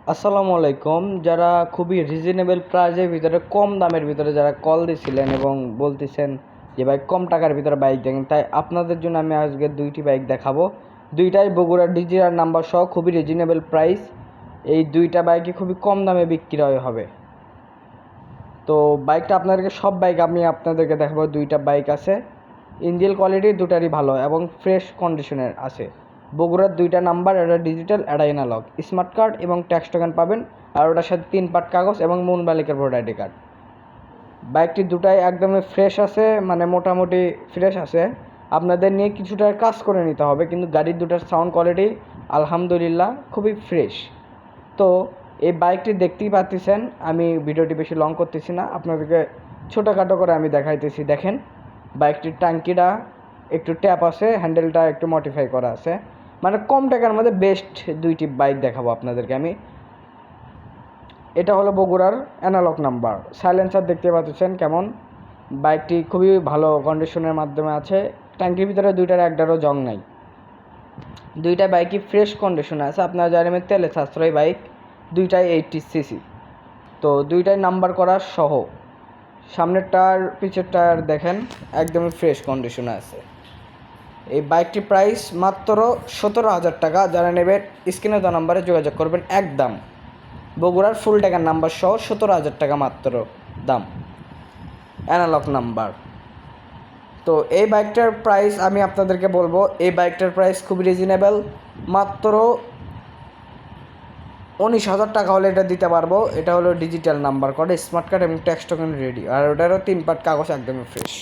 আসসালামু আলাইকুম। যারা খুবই রিজনেবল প্রাইসের ভিতরে কম দামের ভিতরে যারা কল দিছিলেন এবং বলতেছেন যে ভাই কম টাকার ভিতরে বাইক দেখেন, তাই আপনাদের জন্য আমি আজকে দুইটি বাইক দেখাবো। দুইটাই বগুড়া ডিজিটাল নাম্বার সহ খুবই রিজনেবল প্রাইস। এই দুইটা বাইকই খুবই কম দামে বিক্রয় হবে। তো বাইকটা আপনাদেরকে সব বাইক আমি আপনাদেরকে দেখাবো। দুইটা বাইক আছে, ইঞ্জিন কোয়ালিটি দুটারই ভালো এবং ফ্রেশ কন্ডিশনের আছে। বগুড়ার দুইটা নাম্বার, এটা ডিজিটাল, এটা অ্যানালগ। স্মার্ট কার্ড এবং ট্যাক্স টোকেন পাবেন, আর ওটার সাথে 3 পার্ট কাগজ এবং মুন মালিকের ভোটার আইডি কার্ড। বাইকটি দুটাই একদমই ফ্রেশ আছে, মানে মোটামুটি ফ্রেশ আছে। আপনাদের নিয়ে কিছুটা কাজ করে নিতে হবে, কিন্তু গাড়ির দুটার সাউন্ড কোয়ালিটি আলহামদুলিল্লাহ খুবই ফ্রেশ। তো এই বাইকটি দেখতেই পাচ্ছেন, আমি ভিডিওটি বেশি লং করতেছি না, আপনাদেরকে ছোটোখাটো করে আমি দেখাইতেছি। দেখেন বাইকটির ট্যাঙ্কিটা একটু ট্যাপ আছে, হ্যান্ডেলটা একটু মডিফাই করা আছে। মানে কম টাকার মধ্যে বেস্ট দুইটি বাইক দেখাবো আপনাদেরকে আমি। এটা হলো বগুড়ার অ্যানালগ নাম্বার। সাইলেন্সার দেখতে পাচ্ছেন কেমন, বাইকটি খুবই ভালো কন্ডিশনের মাধ্যমে আছে। ট্যাঙ্কির ভিতরে দুইটার একটারও জং নাই। দুইটা বাইকই ফ্রেশ কন্ডিশনে আছে। আপনারা জানেন তেলে সাশ্রয়ী বাইক, দুইটাই 80 সিসি। তো দুইটাই নাম্বার করা সহ। সামনের টায়ার পিছের টায়ার দেখেন একদমই ফ্রেশ কন্ডিশনে আছে। এই বাইকটির প্রাইস মাত্র 17,000 টাকা। যারা নেবেন স্ক্রিনে দেওয়া নাম্বারে যোগাযোগ করবেন। একদম বগুড়ার ফুল টাকার নাম্বার সহ 17,000 টাকা মাত্র দাম, অ্যানালগ নাম্বার। তো এই বাইকটার প্রাইস আমি আপনাদেরকে বলবো, এই বাইকটার প্রাইস খুবই রিজনেবল, মাত্র 19,000 টাকা হলে এটা দিতে পারবো। এটা হলো ডিজিটাল নাম্বার করা, স্মার্ট কার্ড এবং ট্যাক্স টোকেন রেডি, আর ওটারও 3 পার্ট কাগজ একদমই ফ্রেশ।